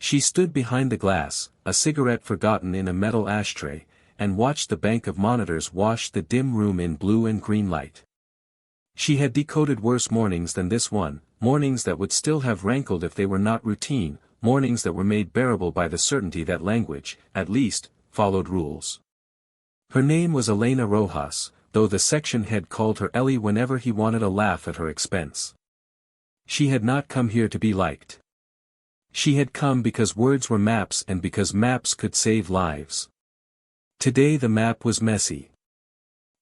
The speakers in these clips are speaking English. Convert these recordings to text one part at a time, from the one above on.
She stood behind the glass, a cigarette forgotten in a metal ashtray, and watched the bank of monitors wash the dim room in blue and green light. She had decoded worse mornings than this one, mornings that would still have rankled if they were not routine, mornings that were made bearable by the certainty that language, at least, followed rules. Her name was Elena Rojas, though the section head called her Ellie whenever he wanted a laugh at her expense. She had not come here to be liked. She had come because words were maps and because maps could save lives. Today the map was messy.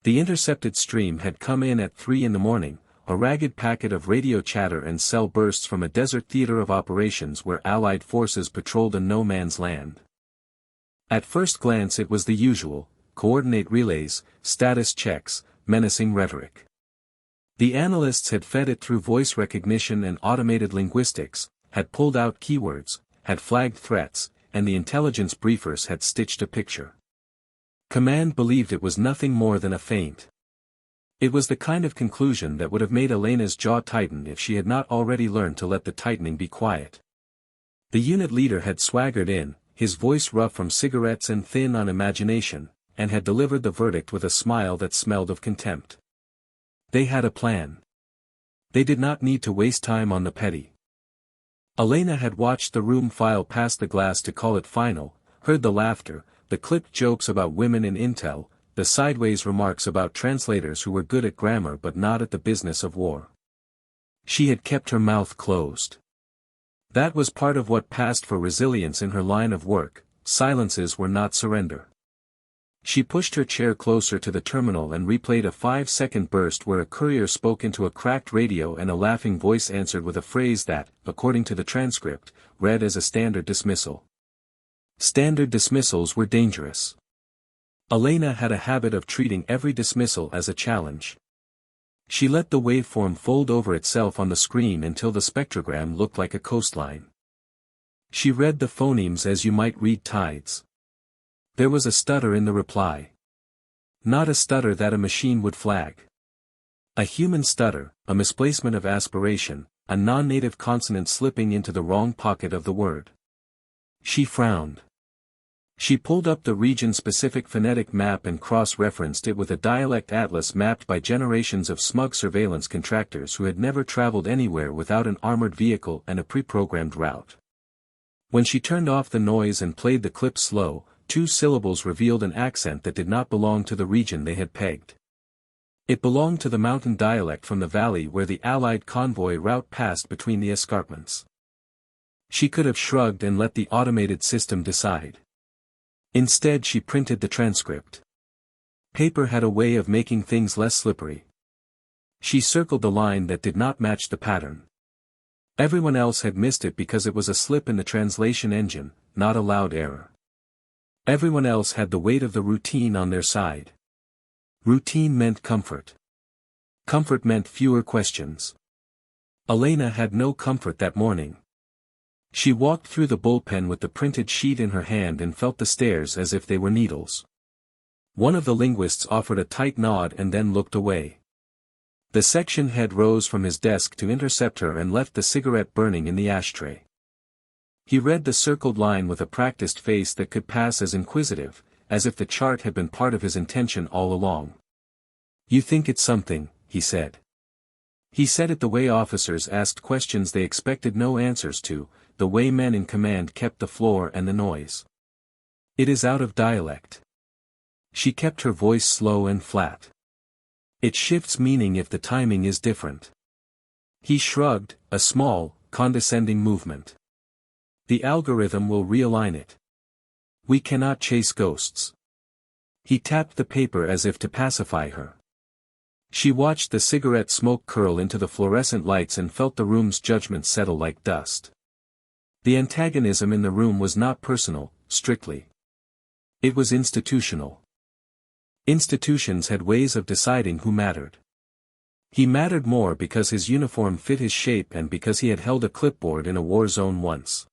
The intercepted stream had come in at 3 in the morning, a ragged packet of radio chatter and cell bursts from a desert theater of operations where Allied forces patrolled a no-man's land. At first glance it was the usual, coordinate relays, status checks, menacing rhetoric. The analysts had fed it through voice recognition and automated linguistics, had pulled out keywords, had flagged threats, and the intelligence briefers had stitched a picture. Command believed it was nothing more than a feint. It was the kind of conclusion that would have made Elena's jaw tighten if she had not already learned to let the tightening be quiet. The unit leader had swaggered in, his voice rough from cigarettes and thin on imagination, and had delivered the verdict with a smile that smelled of contempt. They had a plan. They did not need to waste time on the petty. Elena had watched the room file past the glass to call it final, heard the laughter, the clipped jokes about women in intel, the sideways remarks about translators who were good at grammar but not at the business of war. She had kept her mouth closed. That was part of what passed for resilience in her line of work. Silences were not surrender. She pushed her chair closer to the terminal and replayed a 5-second burst where a courier spoke into a cracked radio and a laughing voice answered with a phrase that, according to the transcript, read as a standard dismissal. Standard dismissals were dangerous. Elena had a habit of treating every dismissal as a challenge. She let the waveform fold over itself on the screen until the spectrogram looked like a coastline. She read the phonemes as you might read tides. There was a stutter in the reply. Not a stutter that a machine would flag. A human stutter, a misplacement of aspiration, a non-native consonant slipping into the wrong pocket of the word. She frowned. She pulled up the region-specific phonetic map and cross-referenced it with a dialect atlas mapped by generations of smug surveillance contractors who had never traveled anywhere without an armored vehicle and a pre-programmed route. When she turned off the noise and played the clip slow, 2 syllables revealed an accent that did not belong to the region they had pegged. It belonged to the mountain dialect from the valley where the Allied convoy route passed between the escarpments. She could have shrugged and let the automated system decide. Instead she printed the transcript. Paper had a way of making things less slippery. She circled the line that did not match the pattern. Everyone else had missed it because it was a slip in the translation engine, not a loud error. Everyone else had the weight of the routine on their side. Routine meant comfort. Comfort meant fewer questions. Elena had no comfort that morning. She walked through the bullpen with the printed sheet in her hand and felt the stares as if they were needles. One of the linguists offered a tight nod and then looked away. The section head rose from his desk to intercept her and left the cigarette burning in the ashtray. He read the circled line with a practiced face that could pass as inquisitive, as if the chart had been part of his intention all along. "You think it's something," he said. He said it the way officers asked questions they expected no answers to, the way men in command kept the floor and the noise. "It is out of dialect." She kept her voice slow and flat. "It shifts meaning if the timing is different." He shrugged, a small, condescending movement. "The algorithm will realign it. We cannot chase ghosts." He tapped the paper as if to pacify her. She watched the cigarette smoke curl into the fluorescent lights and felt the room's judgment settle like dust. The antagonism in the room was not personal, strictly. It was institutional. Institutions had ways of deciding who mattered. He mattered more because his uniform fit his shape and because he had held a clipboard in a war zone once.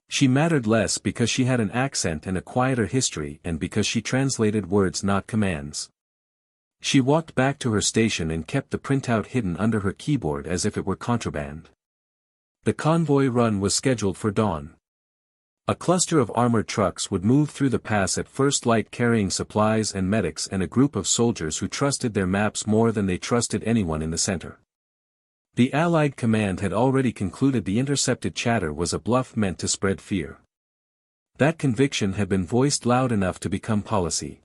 She mattered less because she had an accent and a quieter history and because she translated words not commands. She walked back to her station and kept the printout hidden under her keyboard as if it were contraband. The convoy run was scheduled for dawn. A cluster of armored trucks would move through the pass at first light carrying supplies and medics and a group of soldiers who trusted their maps more than they trusted anyone in the center. The Allied command had already concluded the intercepted chatter was a bluff meant to spread fear. That conviction had been voiced loud enough to become policy.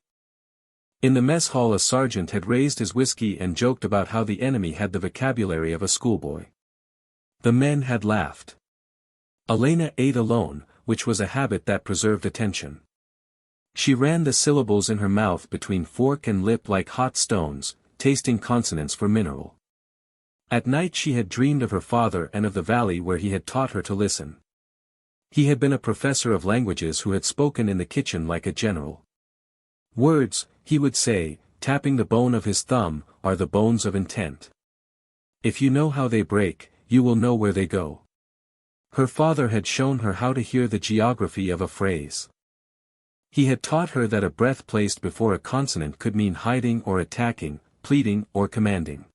In the mess hall a sergeant had raised his whiskey and joked about how the enemy had the vocabulary of a schoolboy. The men had laughed. Elena ate alone, which was a habit that preserved attention. She ran the syllables in her mouth between fork and lip like hot stones, tasting consonants for mineral. At night she had dreamed of her father and of the valley where he had taught her to listen. He had been a professor of languages who had spoken in the kitchen like a general. Words, he would say, tapping the bone of his thumb, are the bones of intent. If you know how they break, you will know where they go. Her father had shown her how to hear the geography of a phrase. He had taught her that a breath placed before a consonant could mean hiding or attacking, pleading or commanding.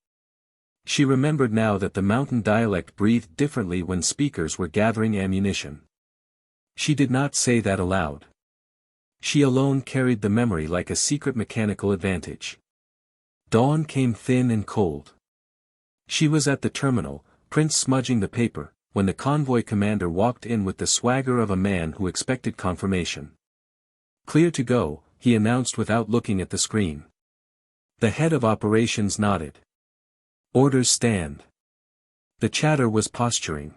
She remembered now that the mountain dialect breathed differently when speakers were gathering ammunition. She did not say that aloud. She alone carried the memory like a secret mechanical advantage. Dawn came thin and cold. She was at the terminal, print smudging the paper, when the convoy commander walked in with the swagger of a man who expected confirmation. Clear to go, he announced without looking at the screen. The head of operations nodded. Orders stand. The chatter was posturing.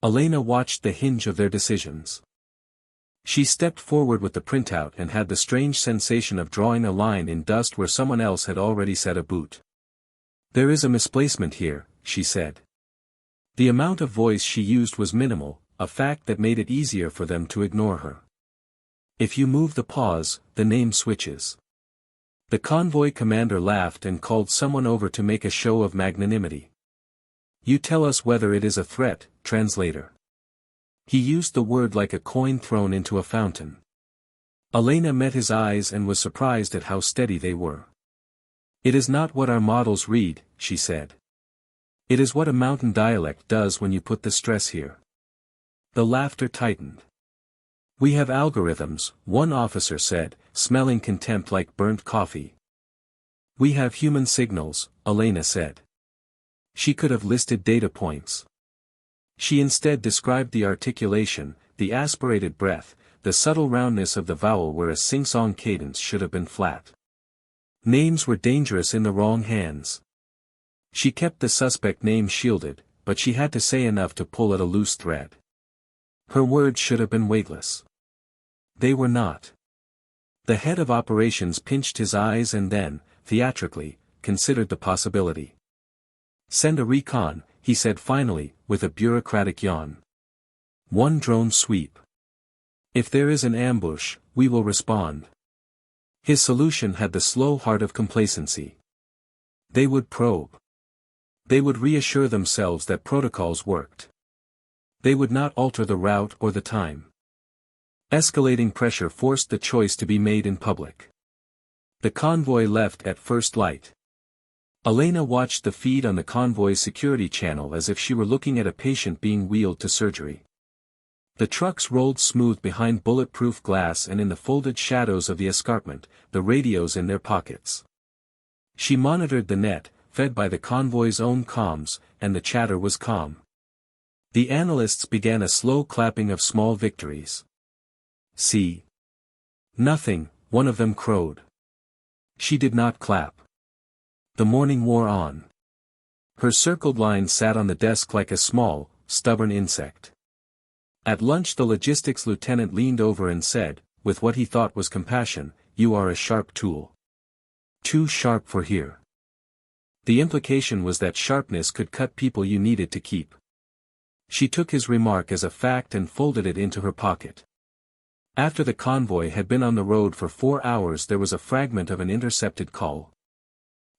Elena watched the hinge of their decisions. She stepped forward with the printout and had the strange sensation of drawing a line in dust where someone else had already set a boot. There is a misplacement here, she said. The amount of voice she used was minimal, a fact that made it easier for them to ignore her. If you move the pause, the name switches. The convoy commander laughed and called someone over to make a show of magnanimity. You tell us whether it is a threat, translator. He used the word like a coin thrown into a fountain. Elena met his eyes and was surprised at how steady they were. It is not what our models read, she said. It is what a mountain dialect does when you put the stress here. The laughter tightened. We have algorithms, one officer said, smelling contempt like burnt coffee. We have human signals, Elena said. She could have listed data points. She instead described the articulation, the aspirated breath, the subtle roundness of the vowel where a sing-song cadence should have been flat. Names were dangerous in the wrong hands. She kept the suspect name shielded, but she had to say enough to pull at a loose thread. Her words should have been weightless. They were not. The head of operations pinched his eyes and then, theatrically, considered the possibility. Send a recon, he said finally, with a bureaucratic yawn. One drone sweep. If there is an ambush, we will respond. His solution had the slow heart of complacency. They would probe. They would reassure themselves that protocols worked. They would not alter the route or the time. Escalating pressure forced the choice to be made in public. The convoy left at first light. Elena watched the feed on the convoy's security channel as if she were looking at a patient being wheeled to surgery. The trucks rolled smooth behind bulletproof glass and in the folded shadows of the escarpment, the radios in their pockets. She monitored the net, fed by the convoy's own comms, and the chatter was calm. The analysts began a slow clapping of small victories. See? Nothing, one of them crowed. She did not clap. The morning wore on. Her circled line sat on the desk like a small, stubborn insect. At lunch the logistics lieutenant leaned over and said, with what he thought was compassion, "You are a sharp tool. Too sharp for here." The implication was that sharpness could cut people you needed to keep. She took his remark as a fact and folded it into her pocket. After the convoy had been on the road for 4 hours there was a fragment of an intercepted call.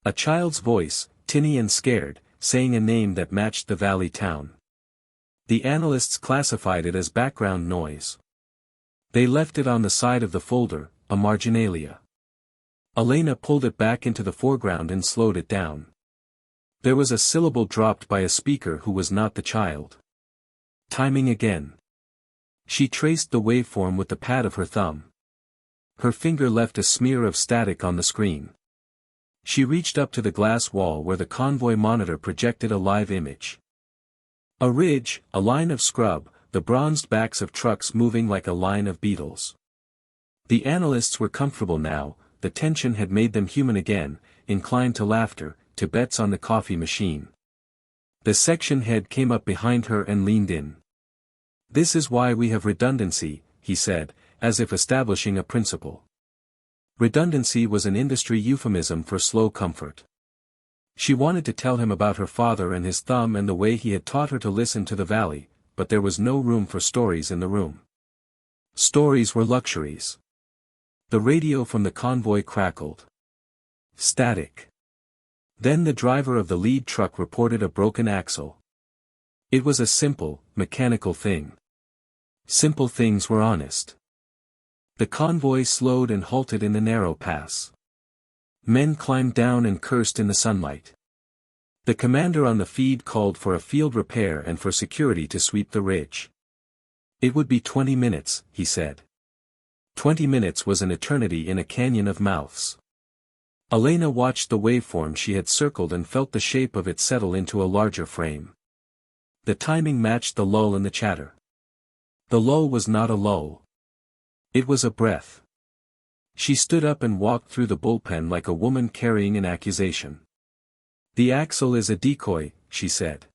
A child's voice, tinny and scared, saying a name that matched the valley town. The analysts classified it as background noise. They left it on the side of the folder, a marginalia. Elena pulled it back into the foreground and slowed it down. There was a syllable dropped by a speaker who was not the child. Timing again. She traced the waveform with the pad of her thumb. Her finger left a smear of static on the screen. She reached up to the glass wall where the convoy monitor projected a live image. A ridge, a line of scrub, the bronzed backs of trucks moving like a line of beetles. The analysts were comfortable now, the tension had made them human again, inclined to laughter, to bets on the coffee machine. The section head came up behind her and leaned in. "This is why we have redundancy," he said, as if establishing a principle. Redundancy was an industry euphemism for slow comfort. She wanted to tell him about her father and his thumb and the way he had taught her to listen to the valley, but there was no room for stories in the room. Stories were luxuries. The radio from the convoy crackled. Static. Then the driver of the lead truck reported a broken axle. It was a simple, mechanical thing. Simple things were honest. The convoy slowed and halted in the narrow pass. Men climbed down and cursed in the sunlight. The commander on the feed called for a field repair and for security to sweep the ridge. It would be 20 minutes, he said. 20 minutes was an eternity in a canyon of mouths. Elena watched the waveform she had circled and felt the shape of it settle into a larger frame. The timing matched the lull in the chatter. The lull was not a lull. It was a breath. She stood up and walked through the bullpen like a woman carrying an accusation. "The axle is a decoy," she said.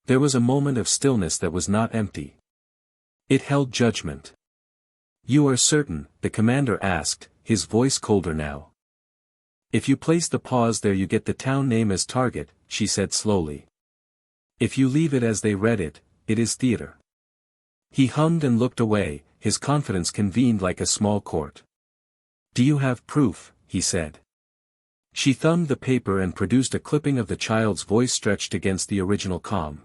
There was a moment of stillness that was not empty. It held judgment. "You are certain?" the commander asked, his voice colder now. "If you place the pause there you get the town name as target," she said slowly. "If you leave it as they read it, it is theater." He hummed and looked away, his confidence convened like a small court. "Do you have proof?" he said. She thumbed the paper and produced a clipping of the child's voice stretched against the original comm.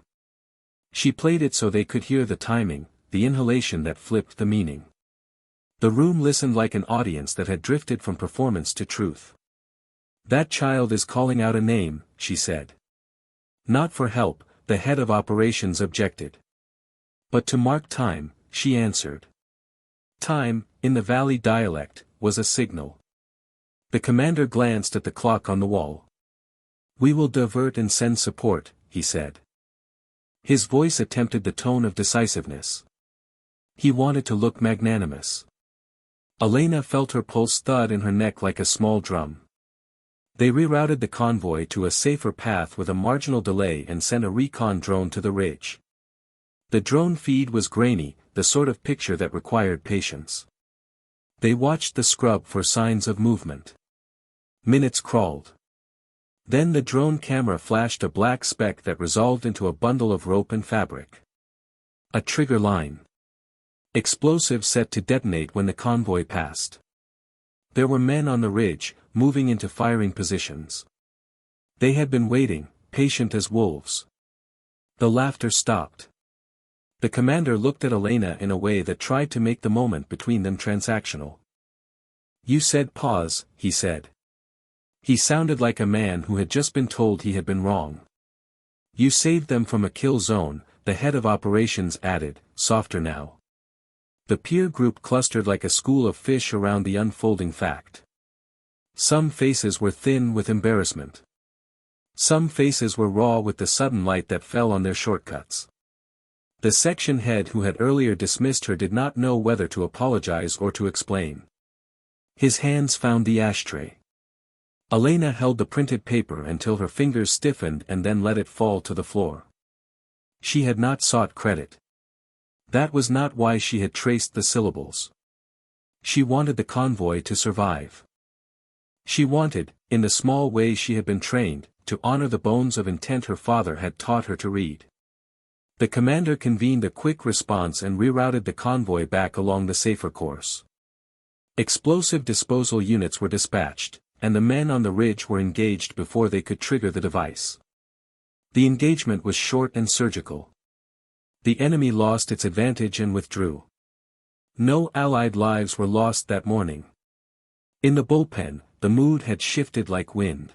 She played it so they could hear the timing, the inhalation that flipped the meaning. The room listened like an audience that had drifted from performance to truth. "That child is calling out a name," she said. Not for help, the head of operations objected. But to mark time, she answered. Time, in the valley dialect, was a signal. The commander glanced at the clock on the wall. "We will divert and send support," he said. His voice attempted the tone of decisiveness. He wanted to look magnanimous. Elena felt her pulse thud in her neck like a small drum. They rerouted the convoy to a safer path with a marginal delay and sent a recon drone to the ridge. The drone feed was grainy, the sort of picture that required patience. They watched the scrub for signs of movement. Minutes crawled. Then the drone camera flashed a black speck that resolved into a bundle of rope and fabric. A trigger line. Explosive set to detonate when the convoy passed. There were men on the ridge, moving into firing positions. They had been waiting, patient as wolves. The laughter stopped. The commander looked at Elena in a way that tried to make the moment between them transactional. "You said pause," he said. He sounded like a man who had just been told he had been wrong. "You saved them from a kill zone," the head of operations added, softer now. The peer group clustered like a school of fish around the unfolding fact. Some faces were thin with embarrassment. Some faces were raw with the sudden light that fell on their shortcuts. The section head who had earlier dismissed her did not know whether to apologize or to explain. His hands found the ashtray. Elena held the printed paper until her fingers stiffened and then let it fall to the floor. She had not sought credit. That was not why she had traced the syllables. She wanted the convoy to survive. She wanted, in the small way she had been trained, to honor the bones of intent her father had taught her to read. The commander convened a quick response and rerouted the convoy back along the safer course. Explosive disposal units were dispatched, and the men on the ridge were engaged before they could trigger the device. The engagement was short and surgical. The enemy lost its advantage and withdrew. No Allied lives were lost that morning. In the bullpen, the mood had shifted like wind.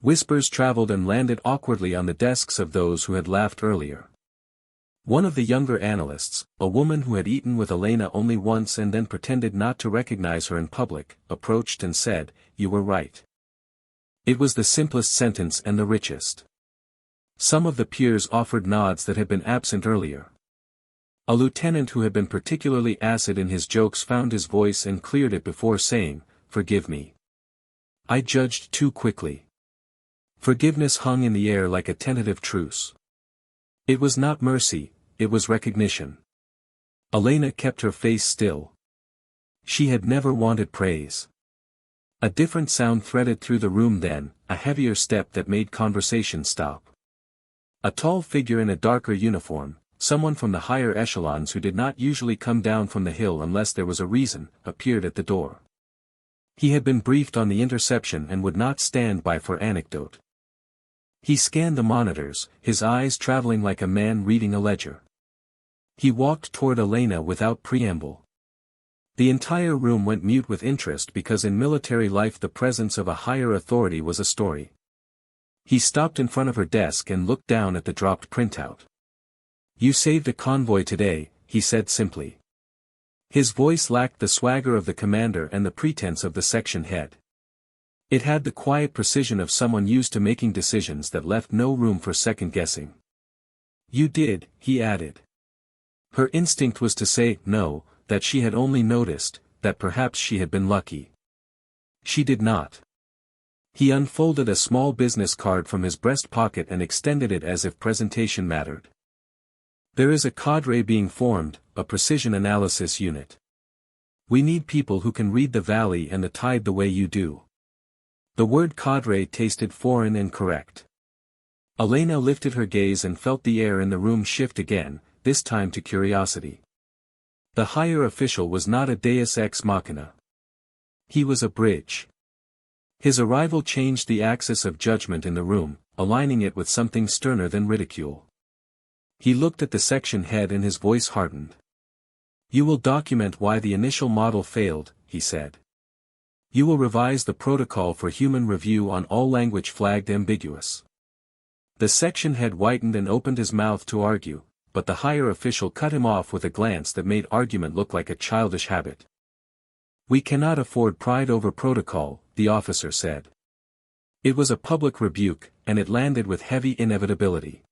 Whispers traveled and landed awkwardly on the desks of those who had laughed earlier. One of the younger analysts, a woman who had eaten with Elena only once and then pretended not to recognize her in public, approached and said, "You were right." It was the simplest sentence and the richest. Some of the peers offered nods that had been absent earlier. A lieutenant who had been particularly acid in his jokes found his voice and cleared it before saying, "Forgive me. I judged too quickly." Forgiveness hung in the air like a tentative truce. It was not mercy, it was recognition. Elena kept her face still. She had never wanted praise. A different sound threaded through the room then, a heavier step that made conversation stop. A tall figure in a darker uniform, someone from the higher echelons who did not usually come down from the hill unless there was a reason, appeared at the door. He had been briefed on the interception and would not stand by for anecdote. He scanned the monitors, his eyes traveling like a man reading a ledger. He walked toward Elena without preamble. The entire room went mute with interest because in military life the presence of a higher authority was a story. He stopped in front of her desk and looked down at the dropped printout. "You saved a convoy today," he said simply. His voice lacked the swagger of the commander and the pretense of the section head. It had the quiet precision of someone used to making decisions that left no room for second-guessing. "You did," he added. Her instinct was to say, no, that she had only noticed, that perhaps she had been lucky. She did not. He unfolded a small business card from his breast pocket and extended it as if presentation mattered. "There is a cadre being formed, a precision analysis unit. We need people who can read the valley and the tide the way you do." The word cadre tasted foreign and correct. Elena lifted her gaze and felt the air in the room shift again, this time to curiosity. The higher official was not a deus ex machina. He was a bridge. His arrival changed the axis of judgment in the room, aligning it with something sterner than ridicule. He looked at the section head and his voice hardened. "You will document why the initial model failed," he said. "You will revise the protocol for human review on all language flagged ambiguous." The section head whitened and opened his mouth to argue, but the higher official cut him off with a glance that made argument look like a childish habit. "We cannot afford pride over protocol," the officer said. It was a public rebuke, and it landed with heavy inevitability.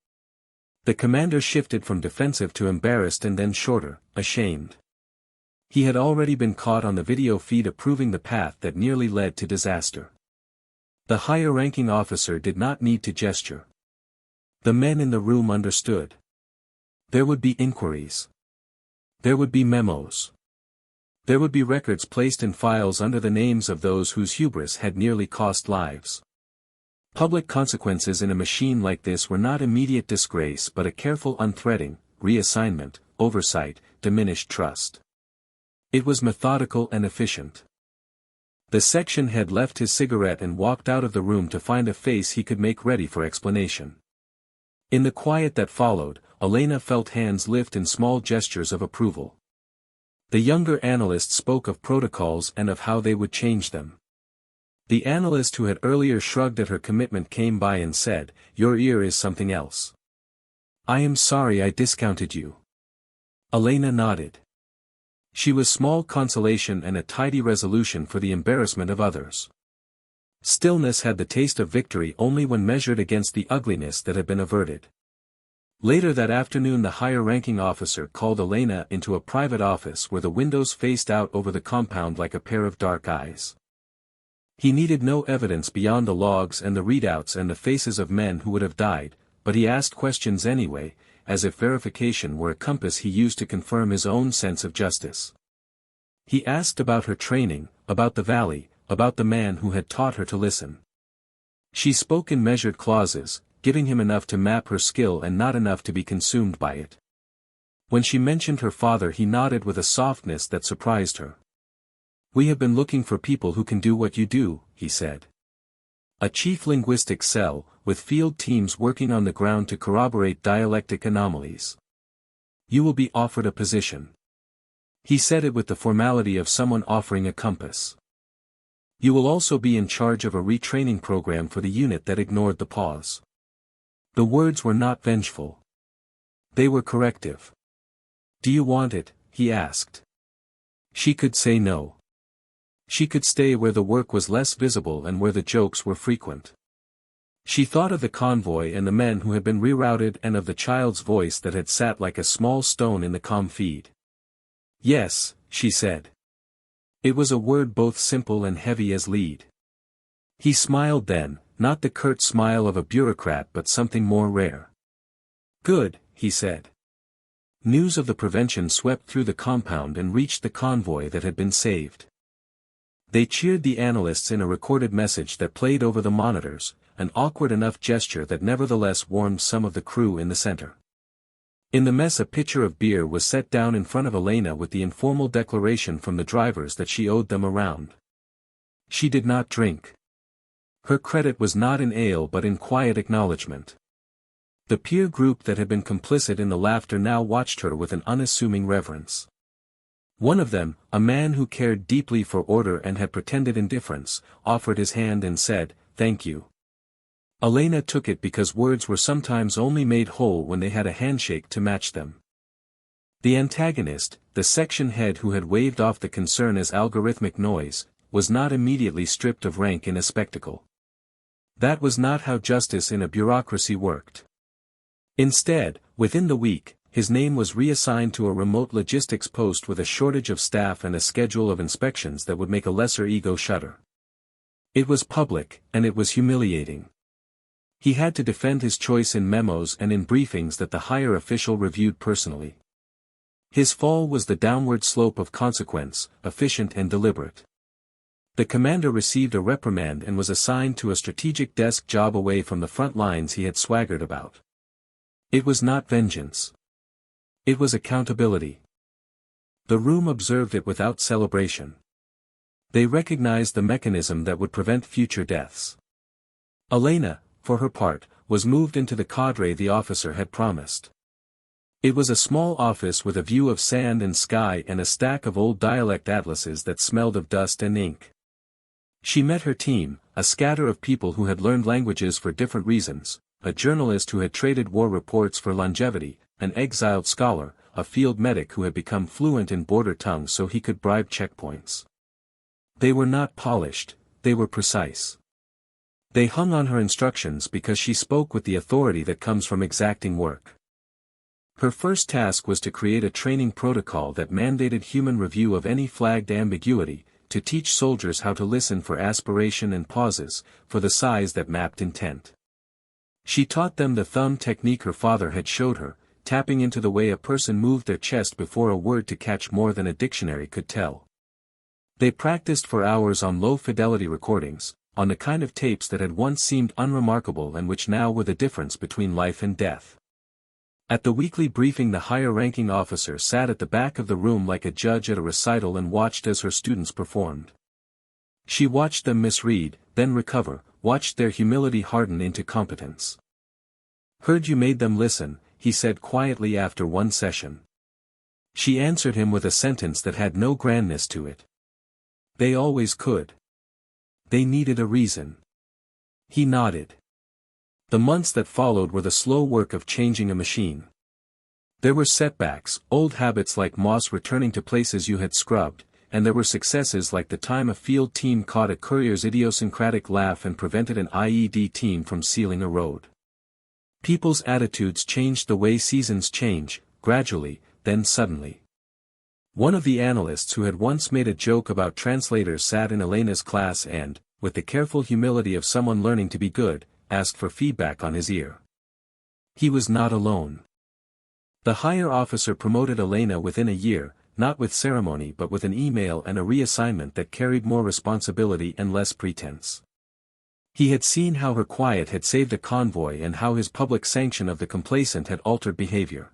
The commander shifted from defensive to embarrassed and then shorter, ashamed. He had already been caught on the video feed approving the path that nearly led to disaster. The higher-ranking officer did not need to gesture. The men in the room understood. There would be inquiries. There would be memos. There would be records placed in files under the names of those whose hubris had nearly cost lives. Public consequences in a machine like this were not immediate disgrace but a careful unthreading, reassignment, oversight, diminished trust. It was methodical and efficient. The section head left his cigarette and walked out of the room to find a face he could make ready for explanation. In the quiet that followed, Elena felt hands lift in small gestures of approval. The younger analyst spoke of protocols and of how they would change them. The analyst who had earlier shrugged at her commitment came by and said, "Your ear is something else. I am sorry I discounted you." Elena nodded. She was small consolation and a tidy resolution for the embarrassment of others. Stillness had the taste of victory only when measured against the ugliness that had been averted. Later that afternoon the higher-ranking officer called Elena into a private office where the windows faced out over the compound like a pair of dark eyes. He needed no evidence beyond the logs and the readouts and the faces of men who would have died, but he asked questions anyway, as if verification were a compass he used to confirm his own sense of justice. He asked about her training, about the valley, about the man who had taught her to listen. She spoke in measured clauses, giving him enough to map her skill and not enough to be consumed by it. When she mentioned her father he nodded with a softness that surprised her. "We have been looking for people who can do what you do," he said. "A chief linguistic cell, with field teams working on the ground to corroborate dialectic anomalies. You will be offered a position." He said it with the formality of someone offering a compass. "You will also be in charge of a retraining program for the unit that ignored the pause." The words were not vengeful. They were corrective. "Do you want it?" he asked. She could say no. She could stay where the work was less visible and where the jokes were frequent. She thought of the convoy and the men who had been rerouted and of the child's voice that had sat like a small stone in the comm feed. "Yes," she said. It was a word both simple and heavy as lead. He smiled then, not the curt smile of a bureaucrat but something more rare. "Good," he said. News of the prevention swept through the compound and reached the convoy that had been saved. They cheered the analysts in a recorded message that played over the monitors, an awkward enough gesture that nevertheless warmed some of the crew in the center. In the mess a pitcher of beer was set down in front of Elena with the informal declaration from the drivers that she owed them a round. She did not drink. Her credit was not in ale but in quiet acknowledgement. The peer group that had been complicit in the laughter now watched her with an unassuming reverence. One of them, a man who cared deeply for order and had pretended indifference, offered his hand and said, "Thank you." Elena took it because words were sometimes only made whole when they had a handshake to match them. The antagonist, the section head who had waved off the concern as algorithmic noise, was not immediately stripped of rank in a spectacle. That was not how justice in a bureaucracy worked. Instead, within the week, his name was reassigned to a remote logistics post with a shortage of staff and a schedule of inspections that would make a lesser ego shudder. It was public, and it was humiliating. He had to defend his choice in memos and in briefings that the higher official reviewed personally. His fall was the downward slope of consequence, efficient and deliberate. The commander received a reprimand and was assigned to a strategic desk job away from the front lines he had swaggered about. It was not vengeance. It was accountability. The room observed it without celebration. They recognized the mechanism that would prevent future deaths. Elena, for her part, was moved into the cadre the officer had promised. It was a small office with a view of sand and sky and a stack of old dialect atlases that smelled of dust and ink. She met her team, a scatter of people who had learned languages for different reasons, a journalist who had traded war reports for longevity, an exiled scholar, a field medic who had become fluent in border tongues so he could bribe checkpoints. They were not polished, they were precise. They hung on her instructions because she spoke with the authority that comes from exacting work. Her first task was to create a training protocol that mandated human review of any flagged ambiguity, to teach soldiers how to listen for aspiration and pauses, for the sighs that mapped intent. She taught them the thumb technique her father had showed her, tapping into the way a person moved their chest before a word to catch more than a dictionary could tell. They practiced for hours on low-fidelity recordings, on the kind of tapes that had once seemed unremarkable and which now were the difference between life and death. At the weekly briefing the higher-ranking officer sat at the back of the room like a judge at a recital and watched as her students performed. She watched them misread, then recover, watched their humility harden into competence. "Heard you made them listen," he said quietly after one session. She answered him with a sentence that had no grandness to it. "They always could. They needed a reason." He nodded. The months that followed were the slow work of changing a machine. There were setbacks, old habits like moss returning to places you had scrubbed, and there were successes like the time a field team caught a courier's idiosyncratic laugh and prevented an IED team from sealing a road. People's attitudes changed the way seasons change, gradually, then suddenly. One of the analysts who had once made a joke about translators sat in Elena's class and, with the careful humility of someone learning to be good, asked for feedback on his ear. He was not alone. The higher officer promoted Elena within a year, not with ceremony but with an email and a reassignment that carried more responsibility and less pretense. He had seen how her quiet had saved a convoy and how his public sanction of the complacent had altered behavior.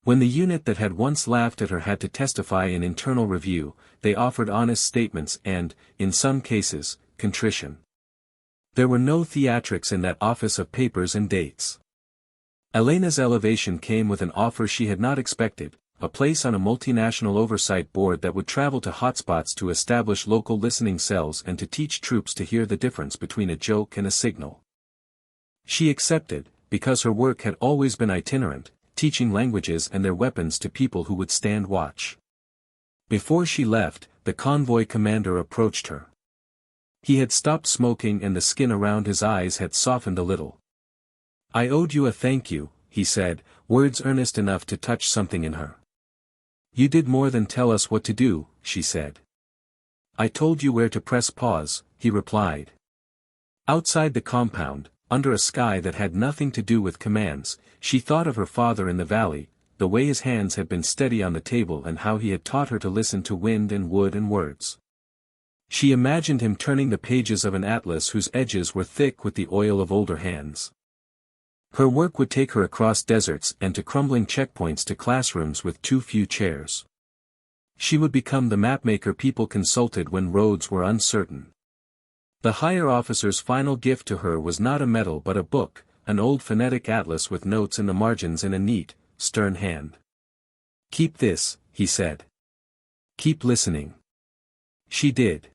When the unit that had once laughed at her had to testify in internal review, they offered honest statements and, in some cases, contrition. There were no theatrics in that office of papers and dates. Elena's elevation came with an offer she had not expected, a place on a multinational oversight board that would travel to hotspots to establish local listening cells and to teach troops to hear the difference between a joke and a signal. She accepted, because her work had always been itinerant, teaching languages and their weapons to people who would stand watch. Before she left, the convoy commander approached her. He had stopped smoking and the skin around his eyes had softened a little. "I owed you a thank you," he said, words earnest enough to touch something in her. "You did more than tell us what to do," she said. "I told you where to press pause," he replied. Outside the compound, under a sky that had nothing to do with commands, she thought of her father in the valley, the way his hands had been steady on the table and how he had taught her to listen to wind and wood and words. She imagined him turning the pages of an atlas whose edges were thick with the oil of older hands. Her work would take her across deserts and to crumbling checkpoints to classrooms with too few chairs. She would become the mapmaker people consulted when roads were uncertain. The higher officer's final gift to her was not a medal but a book, an old phonetic atlas with notes in the margins in a neat, stern hand. "Keep this," he said. "Keep listening." She did.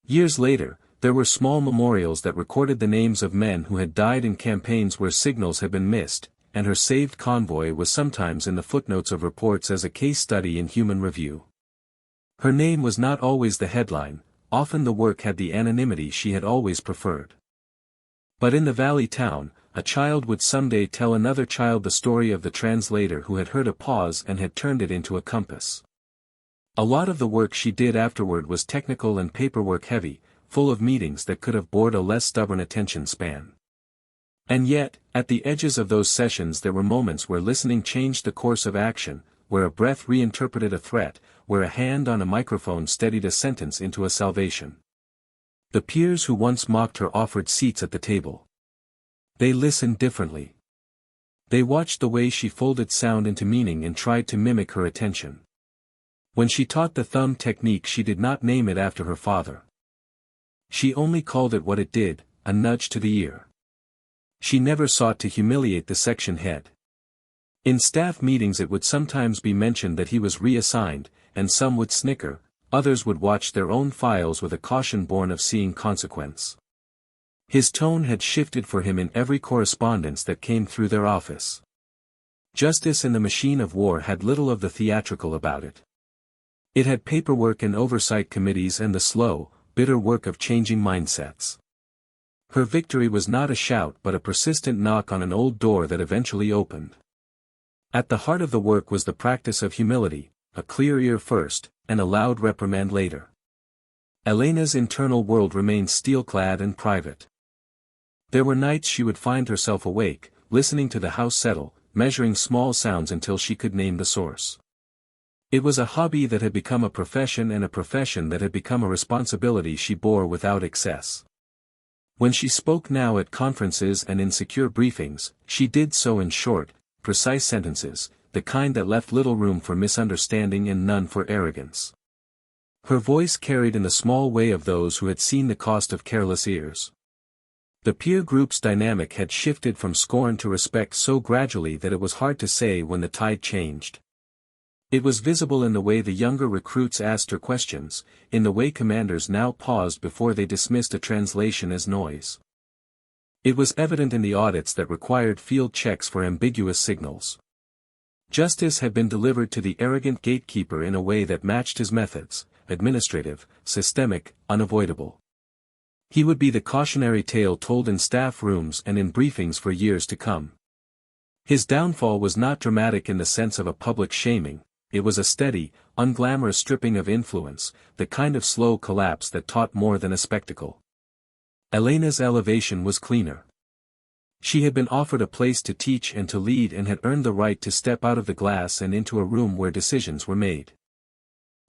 Years later, there were small memorials that recorded the names of men who had died in campaigns where signals had been missed, and her saved convoy was sometimes in the footnotes of reports as a case study in human review. Her name was not always the headline, often the work had the anonymity she had always preferred. But in the valley town, a child would someday tell another child the story of the translator who had heard a pause and had turned it into a compass. A lot of the work she did afterward was technical and paperwork heavy, full of meetings that could have bored a less stubborn attention span. And yet, at the edges of those sessions there were moments where listening changed the course of action, where a breath reinterpreted a threat, where a hand on a microphone steadied a sentence into a salvation. The peers who once mocked her offered seats at the table. They listened differently. They watched the way she folded sound into meaning and tried to mimic her attention. When she taught the thumb technique she did not name it after her father. She only called it what it did, a nudge to the ear. She never sought to humiliate the section head. In staff meetings it would sometimes be mentioned that he was reassigned, and some would snicker, others would watch their own files with a caution born of seeing consequence. His tone had shifted for him in every correspondence that came through their office. Justice in the machine of war had little of the theatrical about it. It had paperwork and oversight committees and the slow, bitter work of changing mindsets. Her victory was not a shout but a persistent knock on an old door that eventually opened. At the heart of the work was the practice of humility, a clear ear first, and a loud reprimand later. Elena's internal world remained steel-clad and private. There were nights she would find herself awake, listening to the house settle, measuring small sounds until she could name the source. It was a hobby that had become a profession and a profession that had become a responsibility she bore without excess. When she spoke now at conferences and in secure briefings, she did so in short, precise sentences, the kind that left little room for misunderstanding and none for arrogance. Her voice carried in the small way of those who had seen the cost of careless ears. The peer group's dynamic had shifted from scorn to respect so gradually that it was hard to say when the tide changed. It was visible in the way the younger recruits asked her questions, in the way commanders now paused before they dismissed a translation as noise. It was evident in the audits that required field checks for ambiguous signals. Justice had been delivered to the arrogant gatekeeper in a way that matched his methods, administrative, systemic, unavoidable. He would be the cautionary tale told in staff rooms and in briefings for years to come. His downfall was not dramatic in the sense of a public shaming. It was a steady, unglamorous stripping of influence, the kind of slow collapse that taught more than a spectacle. Elena's elevation was cleaner. She had been offered a place to teach and to lead and had earned the right to step out of the glass and into a room where decisions were made.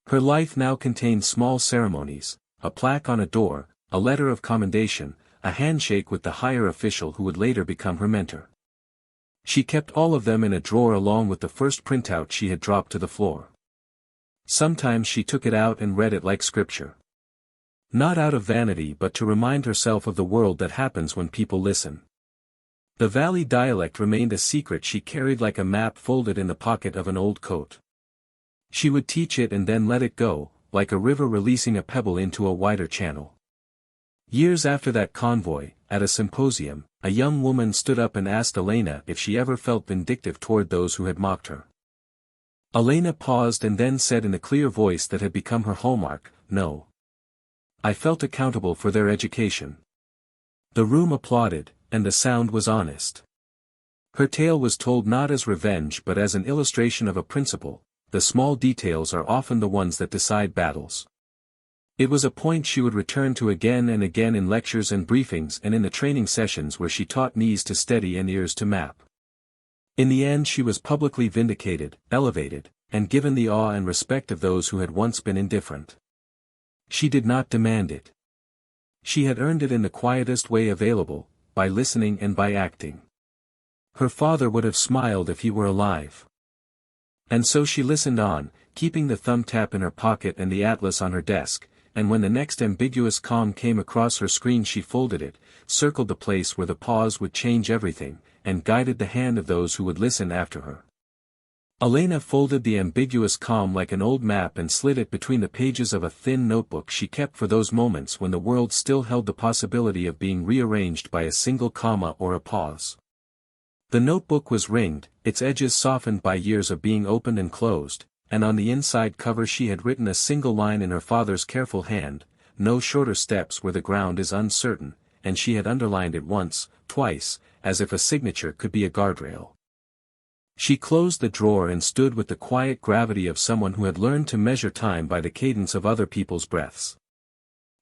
Her life now contained small ceremonies, a plaque on a door, a letter of commendation, a handshake with the higher official who would later become her mentor. She kept all of them in a drawer along with the first printout she had dropped to the floor. Sometimes she took it out and read it like scripture. Not out of vanity but to remind herself of the world that happens when people listen. The valley dialect remained a secret she carried like a map folded in the pocket of an old coat. She would teach it and then let it go, like a river releasing a pebble into a wider channel. Years after that convoy, at a symposium, a young woman stood up and asked Elena if she ever felt vindictive toward those who had mocked her. Elena paused and then said in a clear voice that had become her hallmark, "No. I felt accountable for their education." The room applauded, and the sound was honest. Her tale was told not as revenge but as an illustration of a principle: the small details are often the ones that decide battles. It was a point she would return to again and again in lectures and briefings and in the training sessions where she taught knees to steady and ears to map. In the end she was publicly vindicated, elevated, and given the awe and respect of those who had once been indifferent. She did not demand it. She had earned it in the quietest way available, by listening and by acting. Her father would have smiled if he were alive. And so she listened on, keeping the thumbtap in her pocket and the atlas on her desk, and when the next ambiguous calm came across her screen she folded it, circled the place where the pause would change everything, and guided the hand of those who would listen after her. Elena folded the ambiguous calm like an old map and slid it between the pages of a thin notebook she kept for those moments when the world still held the possibility of being rearranged by a single comma or a pause. The notebook was ringed, its edges softened by years of being opened and closed, and on the inside cover she had written a single line in her father's careful hand: "No shorter steps where the ground is uncertain," and she had underlined it once, twice, as if a signature could be a guardrail. She closed the drawer and stood with the quiet gravity of someone who had learned to measure time by the cadence of other people's breaths.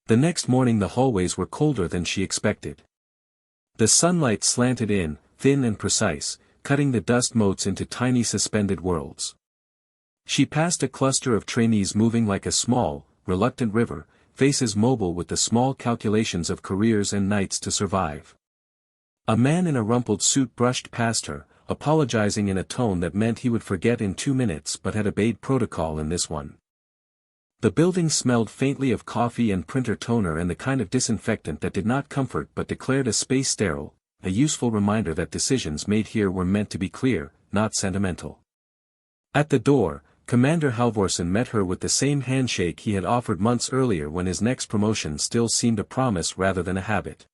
The next morning the hallways were colder than she expected. The sunlight slanted in, thin and precise, cutting the dust motes into tiny suspended worlds. She passed a cluster of trainees moving like a small, reluctant river, faces mobile with the small calculations of careers and nights to survive. A man in a rumpled suit brushed past her, apologizing in a tone that meant he would forget in 2 minutes but had obeyed protocol in this one. The building smelled faintly of coffee and printer toner and the kind of disinfectant that did not comfort but declared a space sterile, a useful reminder that decisions made here were meant to be clear, not sentimental. At the door, Commander Halvorsen met her with the same handshake he had offered months earlier when his next promotion still seemed a promise rather than a habit.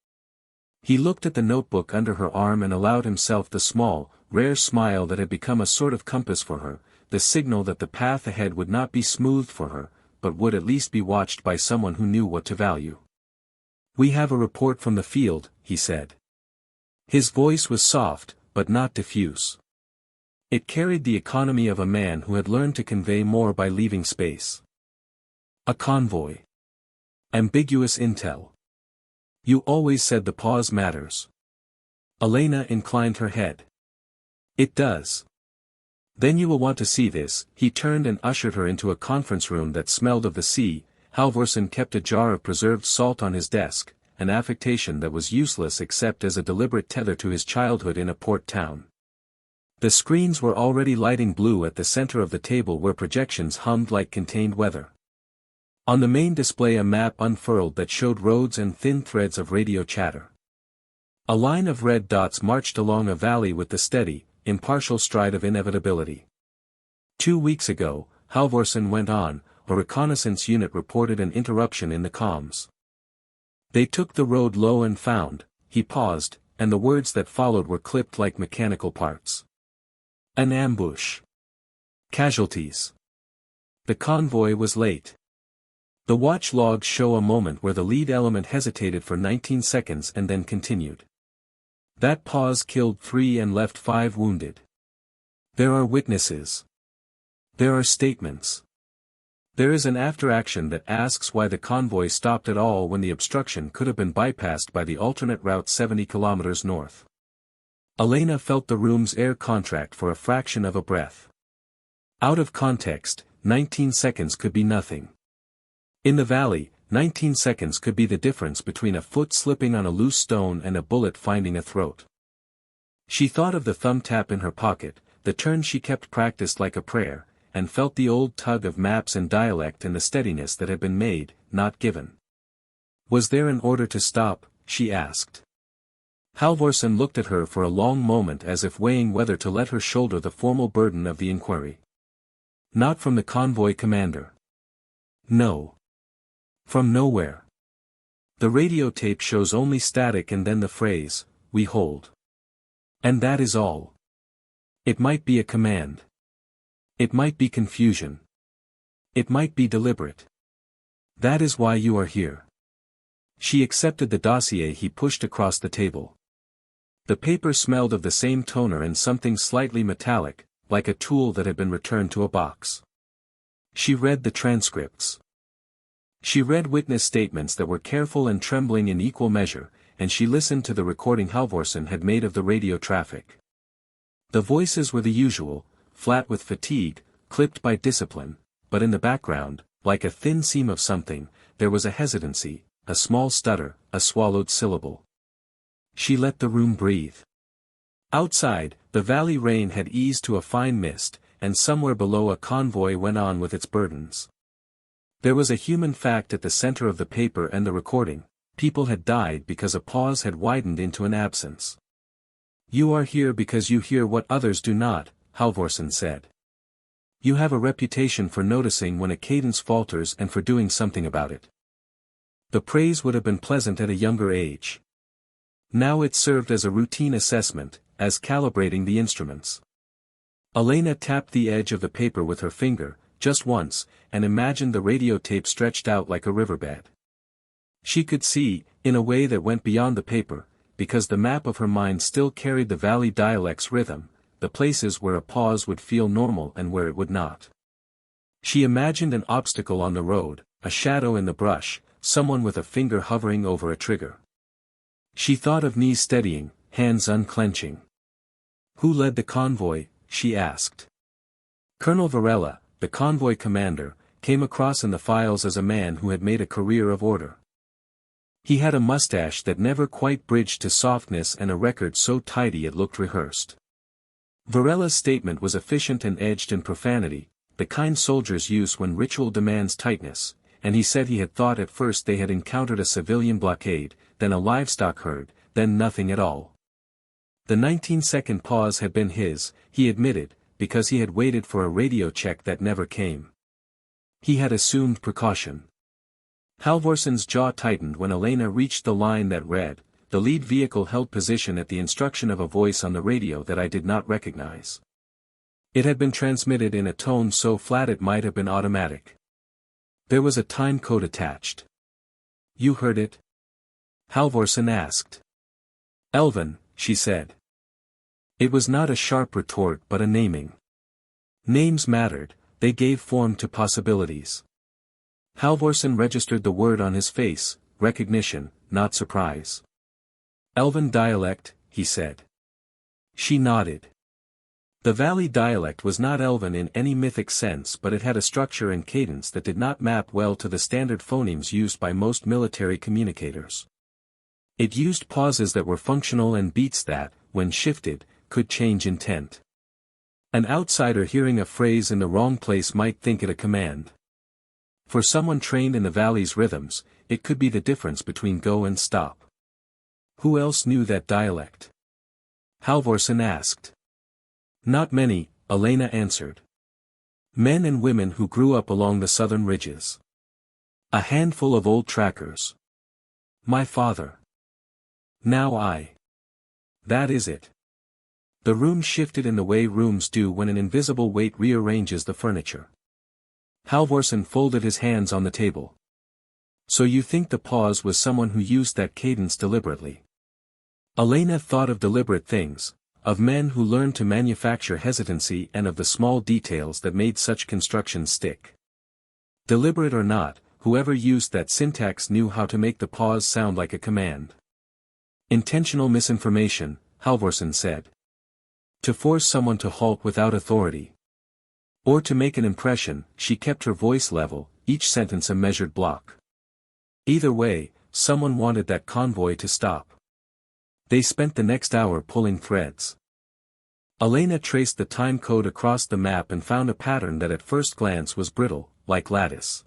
He looked at the notebook under her arm and allowed himself the small, rare smile that had become a sort of compass for her, the signal that the path ahead would not be smoothed for her, but would at least be watched by someone who knew what to value. "We have a report from the field," he said. His voice was soft, but not diffuse. It carried the economy of a man who had learned to convey more by leaving space. "A convoy. Ambiguous intel. You always said the pause matters." Elena inclined her head. "It does. Then you will want to see this." He turned and ushered her into a conference room that smelled of the sea. Halvorsen kept a jar of preserved salt on his desk, an affectation that was useless except as a deliberate tether to his childhood in a port town. The screens were already lighting blue at the center of the table where projections hummed like contained weather. On the main display a map unfurled that showed roads and thin threads of radio chatter. A line of red dots marched along a valley with the steady, impartial stride of inevitability. 2 weeks ago, Halvorsen went on, a reconnaissance unit reported an interruption in the comms. They took the road low and found, he paused, and the words that followed were clipped like mechanical parts. An ambush. Casualties. The convoy was late. The watch logs show a moment where the lead element hesitated for 19 seconds and then continued. That pause killed 3 and left 5 wounded. There are witnesses. There are statements. There is an after-action that asks why the convoy stopped at all when the obstruction could have been bypassed by the alternate route 70 kilometers north. Elena felt the room's air contract for a fraction of a breath. Out of context, 19 seconds could be nothing. In the valley, 19 seconds could be the difference between a foot slipping on a loose stone and a bullet finding a throat. She thought of the thumbtap in her pocket, the turn she kept practiced like a prayer, and felt the old tug of maps and dialect and the steadiness that had been made, not given. Was there an order to stop, she asked. Halvorsen looked at her for a long moment as if weighing whether to let her shoulder the formal burden of the inquiry. Not from the convoy commander. No. From nowhere. The radio tape shows only static and then the phrase, we hold. And that is all. It might be a command. It might be confusion. It might be deliberate. That is why you are here. She accepted the dossier he pushed across the table. The paper smelled of the same toner and something slightly metallic, like a tool that had been returned to a box. She read the transcripts. She read witness statements that were careful and trembling in equal measure, and she listened to the recording Halvorsen had made of the radio traffic. The voices were the usual, flat with fatigue, clipped by discipline, but in the background, like a thin seam of something, there was a hesitancy, a small stutter, a swallowed syllable. She let the room breathe. Outside, the valley rain had eased to a fine mist, and somewhere below a convoy went on with its burdens. There was a human fact at the center of the paper and the recording: people had died because a pause had widened into an absence. You are here because you hear what others do not, Halvorsen said. You have a reputation for noticing when a cadence falters and for doing something about it. The praise would have been pleasant at a younger age. Now it served as a routine assessment, as calibrating the instruments. Elena tapped the edge of the paper with her finger, just once, and imagined the radio tape stretched out like a riverbed. She could see, in a way that went beyond the paper, because the map of her mind still carried the valley dialect's rhythm, the places where a pause would feel normal and where it would not. She imagined an obstacle on the road, a shadow in the brush, someone with a finger hovering over a trigger. She thought of knees steadying, hands unclenching. Who led the convoy? She asked. Colonel Varela, the convoy commander, came across in the files as a man who had made a career of order. He had a mustache that never quite bridged to softness and a record so tidy it looked rehearsed. Varela's statement was efficient and edged in profanity, the kind soldiers use when ritual demands tightness, and he said he had thought at first they had encountered a civilian blockade, then a livestock herd, then nothing at all. The 19-second pause had been his, he admitted, because he had waited for a radio check that never came. He had assumed precaution. Halvorsen's jaw tightened when Elena reached the line that read, "The lead vehicle held position at the instruction of a voice on the radio that I did not recognize." It had been transmitted in a tone so flat it might have been automatic. There was a time code attached. You heard it? Halvorsen asked. Elven, she said. It was not a sharp retort but a naming. Names mattered, they gave form to possibilities. Halvorsen registered the word on his face, recognition, not surprise. Elven dialect, he said. She nodded. The valley dialect was not Elven in any mythic sense, but it had a structure and cadence that did not map well to the standard phonemes used by most military communicators. It used pauses that were functional and beats that, when shifted, could change intent. An outsider hearing a phrase in the wrong place might think it a command. For someone trained in the valley's rhythms, it could be the difference between go and stop. Who else knew that dialect? Halvorsen asked. Not many, Elena answered. Men and women who grew up along the southern ridges. A handful of old trackers. My father. Now I. That is it. The room shifted in the way rooms do when an invisible weight rearranges the furniture. Halvorsen folded his hands on the table. So you think the pause was someone who used that cadence deliberately? Elena thought of deliberate things, of men who learned to manufacture hesitancy and of the small details that made such constructions stick. Deliberate or not, whoever used that syntax knew how to make the pause sound like a command. Intentional misinformation, Halvorsen said. To force someone to halt without authority. Or to make an impression, she kept her voice level, each sentence a measured block. Either way, someone wanted that convoy to stop. They spent the next hour pulling threads. Elena traced the time code across the map and found a pattern that at first glance was brittle, like lattice.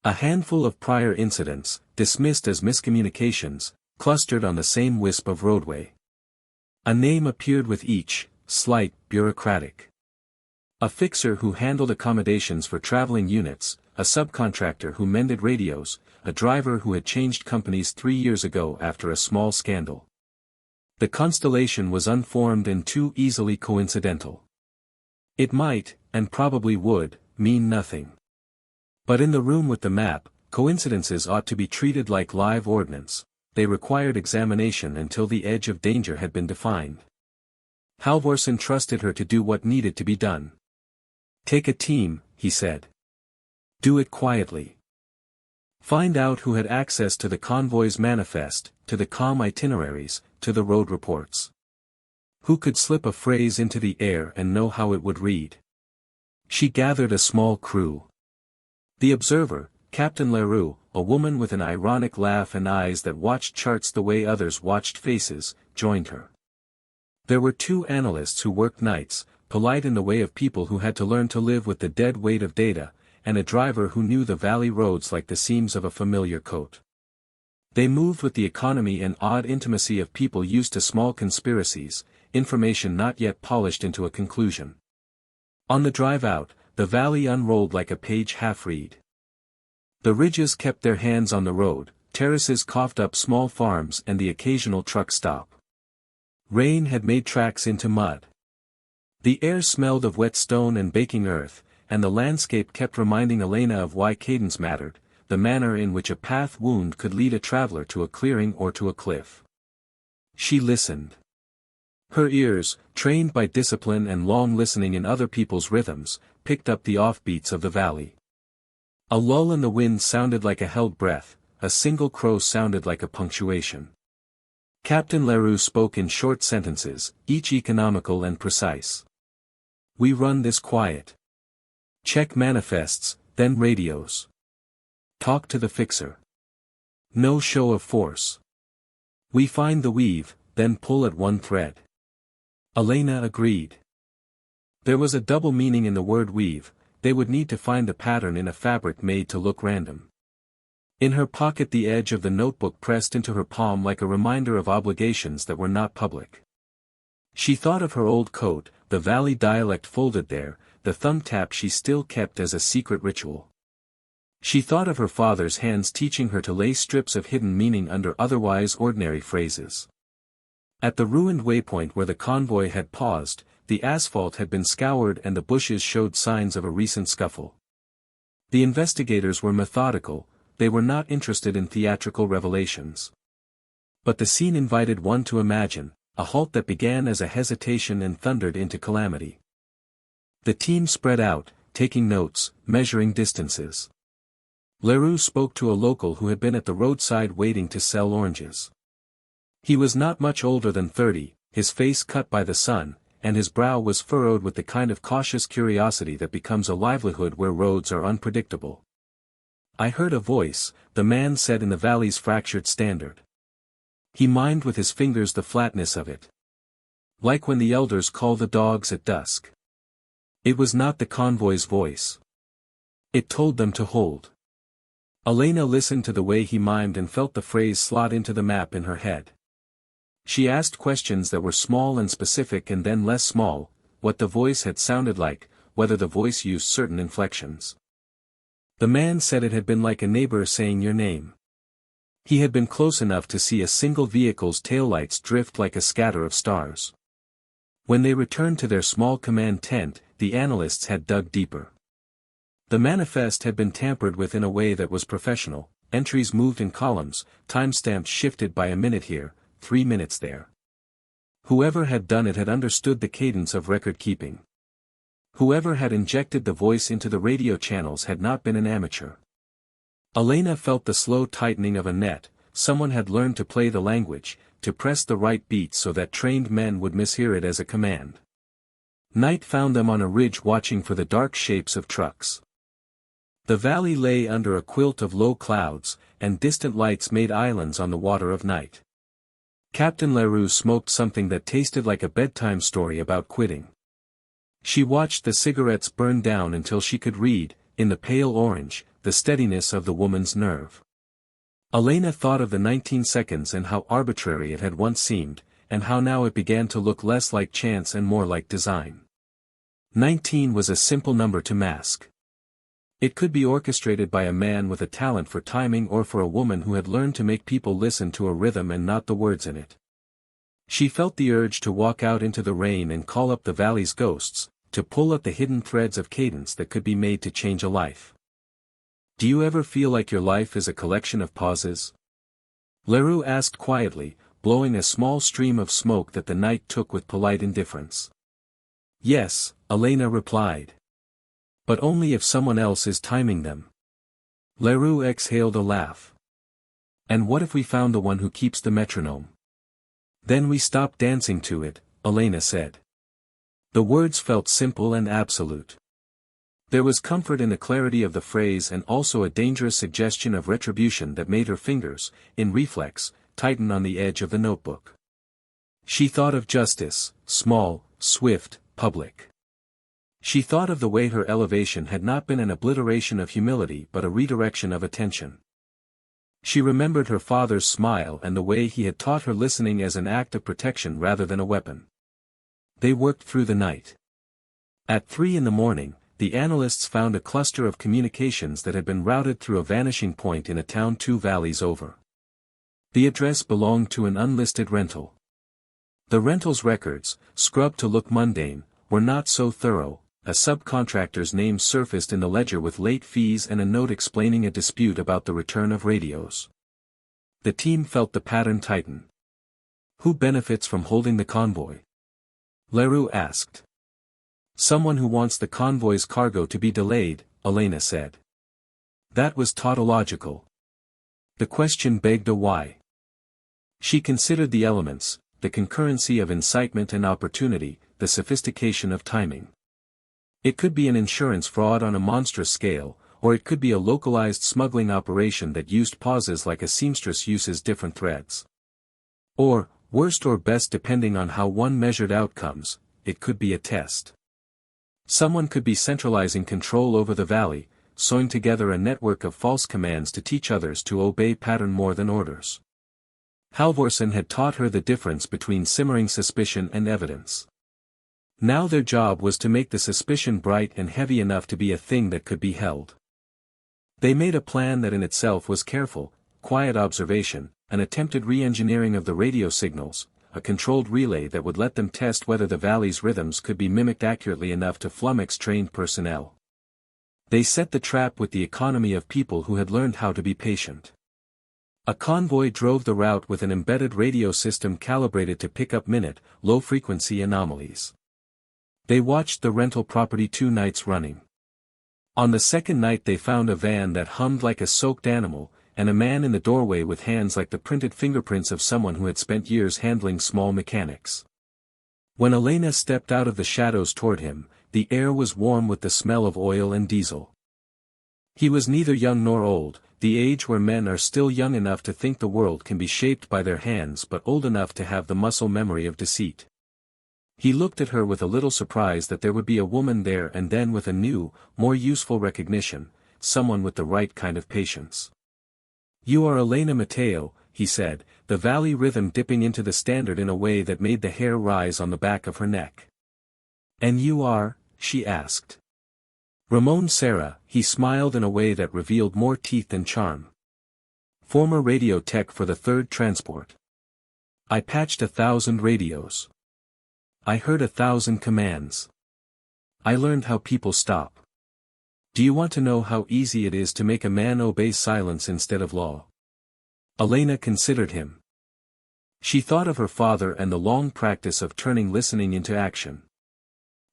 A handful of prior incidents, dismissed as miscommunications, clustered on the same wisp of roadway. A name appeared with each, slight, bureaucratic. A fixer who handled accommodations for traveling units, a subcontractor who mended radios, a driver who had changed companies 3 years ago after a small scandal. The constellation was unformed and too easily coincidental. It might, and probably would, mean nothing. But in the room with the map, coincidences ought to be treated like live ordnance. They required examination until the edge of danger had been defined. Halvorsen trusted her to do what needed to be done. "Take a team," he said. "Do it quietly. Find out who had access to the convoy's manifest, to the comm itineraries, to the road reports. Who could slip a phrase into the air and know how it would read." She gathered a small crew. The observer, Captain Leroux, a woman with an ironic laugh and eyes that watched charts the way others watched faces, joined her. There were 2 analysts who worked nights, polite in the way of people who had to learn to live with the dead weight of data, and a driver who knew the valley roads like the seams of a familiar coat. They moved with the economy and odd intimacy of people used to small conspiracies, information not yet polished into a conclusion. On the drive out, the valley unrolled like a page half-read. The ridges kept their hands on the road, terraces coughed up small farms and the occasional truck stop. Rain had made tracks into mud. The air smelled of wet stone and baking earth, and the landscape kept reminding Elena of why cadence mattered, the manner in which a path wound could lead a traveler to a clearing or to a cliff. She listened. Her ears, trained by discipline and long listening in other people's rhythms, picked up the offbeats of the valley. A lull in the wind sounded like a held breath, a single crow sounded like a punctuation. Captain Leroux spoke in short sentences, each economical and precise. "We run this quiet. Check manifests, then radios. Talk to the fixer. No show of force. We find the weave, then pull at one thread." Elena agreed. There was a double meaning in the word weave. They would need to find the pattern in a fabric made to look random. In her pocket the edge of the notebook pressed into her palm like a reminder of obligations that were not public. She thought of her old coat, the valley dialect folded there, the thumb tap she still kept as a secret ritual. She thought of her father's hands teaching her to lay strips of hidden meaning under otherwise ordinary phrases. At the ruined waypoint where the convoy had paused, the asphalt had been scoured and the bushes showed signs of a recent scuffle. The investigators were methodical, they were not interested in theatrical revelations. But the scene invited one to imagine, a halt that began as a hesitation and thundered into calamity. The team spread out, taking notes, measuring distances. Leroux spoke to a local who had been at the roadside waiting to sell oranges. He was not much older than 30, his face cut by the sun, and his brow was furrowed with the kind of cautious curiosity that becomes a livelihood where roads are unpredictable. "I heard a voice," the man said in the valley's fractured standard. He mimed with his fingers the flatness of it. Like when the elders call the dogs at dusk. It was not the convoy's voice. It told them to hold. Elena listened to the way he mimed and felt the phrase slot into the map in her head. She asked questions that were small and specific and then less small, what the voice had sounded like, whether the voice used certain inflections. The man said it had been like a neighbor saying your name. He had been close enough to see a single vehicle's taillights drift like a scatter of stars. When they returned to their small command tent, the analysts had dug deeper. The manifest had been tampered with in a way that was professional, entries moved in columns, timestamps shifted by a minute here, 3 minutes there. Whoever had done it had understood the cadence of record-keeping. Whoever had injected the voice into the radio channels had not been an amateur. Elena felt the slow tightening of a net, someone had learned to play the language, to press the right beats so that trained men would mishear it as a command. Night found them on a ridge watching for the dark shapes of trucks. The valley lay under a quilt of low clouds, and distant lights made islands on the water of night. Captain Leroux smoked something that tasted like a bedtime story about quitting. She watched the cigarettes burn down until she could read, in the pale orange, the steadiness of the woman's nerve. Elena thought of the 19 seconds and how arbitrary it had once seemed, and how now it began to look less like chance and more like design. 19 was a simple number to mask. It could be orchestrated by a man with a talent for timing or for a woman who had learned to make people listen to a rhythm and not the words in it. She felt the urge to walk out into the rain and call up the valley's ghosts, to pull at the hidden threads of cadence that could be made to change a life. Do you ever feel like your life is a collection of pauses? Leroux asked quietly, blowing a small stream of smoke that the night took with polite indifference. Yes, Elena replied. But only if someone else is timing them. Leroux exhaled a laugh. And what if we found the one who keeps the metronome? Then we stop dancing to it, Elena said. The words felt simple and absolute. There was comfort in the clarity of the phrase and also a dangerous suggestion of retribution that made her fingers, in reflex, tighten on the edge of the notebook. She thought of justice, small, swift, public. She thought of the way her elevation had not been an obliteration of humility but a redirection of attention. She remembered her father's smile and the way he had taught her listening as an act of protection rather than a weapon. They worked through the night. At 3 a.m, the analysts found a cluster of communications that had been routed through a vanishing point in a town 2 valleys over. The address belonged to an unlisted rental. The rental's records, scrubbed to look mundane, were not so thorough. A subcontractor's name surfaced in the ledger with late fees and a note explaining a dispute about the return of radios. The team felt the pattern tighten. Who benefits from holding the convoy? Leroux asked. Someone who wants the convoy's cargo to be delayed, Elena said. That was tautological. The question begged a why. She considered the elements, the concurrency of incitement and opportunity, the sophistication of timing. It could be an insurance fraud on a monstrous scale, or it could be a localized smuggling operation that used pauses like a seamstress uses different threads. Or, worst or best depending on how one measured outcomes, it could be a test. Someone could be centralizing control over the valley, sewing together a network of false commands to teach others to obey pattern more than orders. Halvorsen had taught her the difference between simmering suspicion and evidence. Now their job was to make the suspicion bright and heavy enough to be a thing that could be held. They made a plan that in itself was careful, quiet observation, an attempted re-engineering of the radio signals, a controlled relay that would let them test whether the valley's rhythms could be mimicked accurately enough to flummox trained personnel. They set the trap with the economy of people who had learned how to be patient. A convoy drove the route with an embedded radio system calibrated to pick up minute, low-frequency anomalies. They watched the rental property 2 nights running. On the second night they found a van that hummed like a soaked animal, and a man in the doorway with hands like the printed fingerprints of someone who had spent years handling small mechanics. When Elena stepped out of the shadows toward him, the air was warm with the smell of oil and diesel. He was neither young nor old, the age where men are still young enough to think the world can be shaped by their hands but old enough to have the muscle memory of deceit. He looked at her with a little surprise that there would be a woman there and then with a new, more useful recognition, someone with the right kind of patience. You are Elena Mateo, he said, the valley rhythm dipping into the standard in a way that made the hair rise on the back of her neck. And you are, she asked. Ramon Serra, he smiled in a way that revealed more teeth than charm. Former radio tech for the 3rd Transport. I patched 1,000 radios. I heard 1,000 commands. I learned how people stop. Do you want to know how easy it is to make a man obey silence instead of law? Elena considered him. She thought of her father and the long practice of turning listening into action.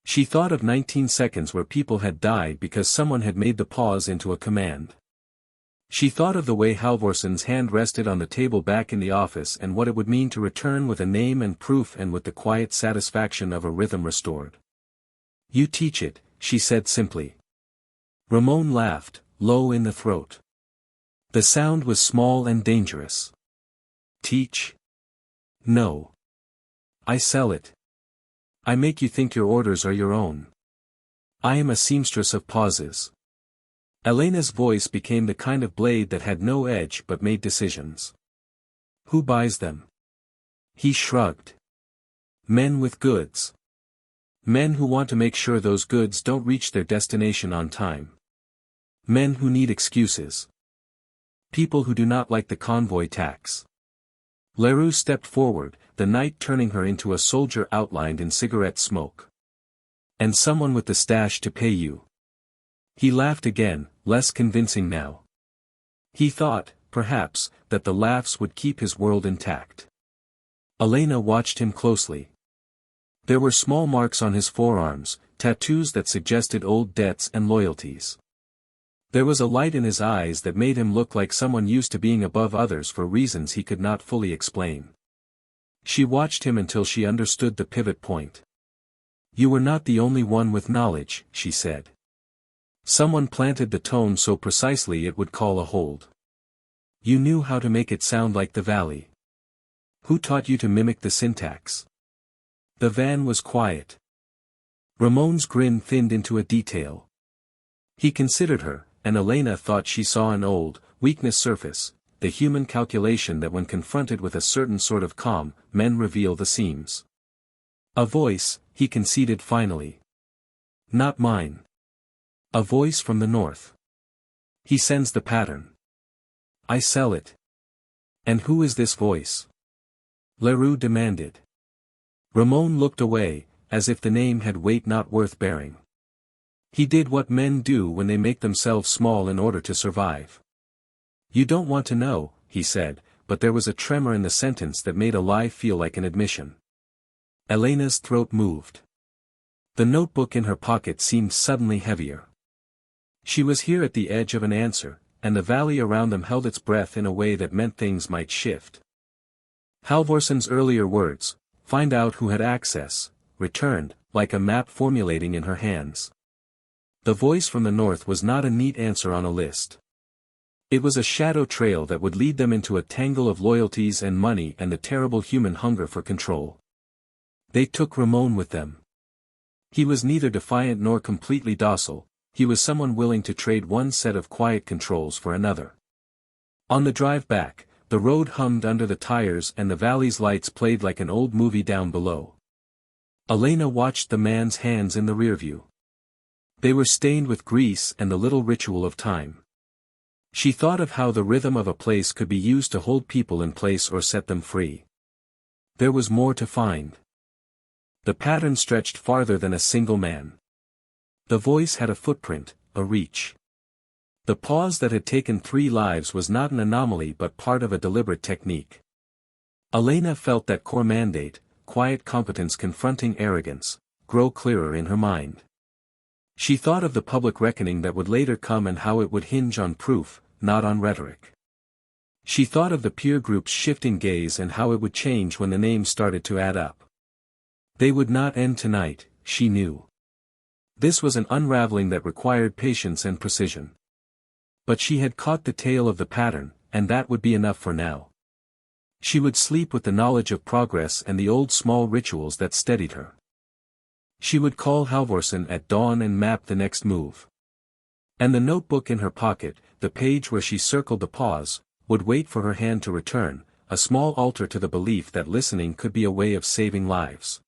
She thought of 19 seconds where people had died because someone had made the pause into a command. She thought of the way Halvorsen's hand rested on the table back in the office and what it would mean to return with a name and proof and with the quiet satisfaction of a rhythm restored. You teach it, she said simply. Ramon laughed, low in the throat. The sound was small and dangerous. Teach? No. I sell it. I make you think your orders are your own. I am a seamstress of pauses. Elena's voice became the kind of blade that had no edge but made decisions. Who buys them? He shrugged. Men with goods. Men who want to make sure those goods don't reach their destination on time. Men who need excuses. People who do not like the convoy tax. Leroux stepped forward, the night turning her into a soldier outlined in cigarette smoke. And someone with the stash to pay you. He laughed again, less convincing now. He thought, perhaps, that the laughs would keep his world intact. Elena watched him closely. There were small marks on his forearms, tattoos that suggested old debts and loyalties. There was a light in his eyes that made him look like someone used to being above others for reasons he could not fully explain. She watched him until she understood the pivot point. "You were not the only one with knowledge," she said. Someone planted the tone so precisely it would call a hold. "You knew how to make it sound like the valley. Who taught you to mimic the syntax?" The van was quiet. Ramon's grin thinned into a detail. He considered her, and Elena thought she saw an old, weakness surface, the human calculation that when confronted with a certain sort of calm, men reveal the seams. "A voice," he conceded finally. "Not mine. A voice from the north. He sends the pattern. I sell it." "And who is this voice?" Leroux demanded. Ramon looked away, as if the name had weight not worth bearing. He did what men do when they make themselves small in order to survive. "You don't want to know," he said, but there was a tremor in the sentence that made a lie feel like an admission. Elena's throat moved. The notebook in her pocket seemed suddenly heavier. She was here at the edge of an answer, and the valley around them held its breath in a way that meant things might shift. Halvorson's earlier words, "Find out who had access," returned, like a map formulating in her hands. The voice from the north was not a neat answer on a list. It was a shadow trail that would lead them into a tangle of loyalties and money and the terrible human hunger for control. They took Ramon with them. He was neither defiant nor completely docile, he was someone willing to trade one set of quiet controls for another. On the drive back, the road hummed under the tires and the valley's lights played like an old movie down below. Elena watched the man's hands in the rearview. They were stained with grease and the little ritual of time. She thought of how the rhythm of a place could be used to hold people in place or set them free. There was more to find. The pattern stretched farther than a single man. The voice had a footprint, a reach. The pause that had taken 3 lives was not an anomaly but part of a deliberate technique. Elena felt that core mandate, quiet competence confronting arrogance, grow clearer in her mind. She thought of the public reckoning that would later come and how it would hinge on proof, not on rhetoric. She thought of the peer group's shifting gaze and how it would change when the names started to add up. They would not end tonight, she knew. This was an unraveling that required patience and precision. But she had caught the tail of the pattern, and that would be enough for now. She would sleep with the knowledge of progress and the old small rituals that steadied her. She would call Halvorson at dawn and map the next move. And the notebook in her pocket, the page where she circled the pause, would wait for her hand to return, a small altar to the belief that listening could be a way of saving lives.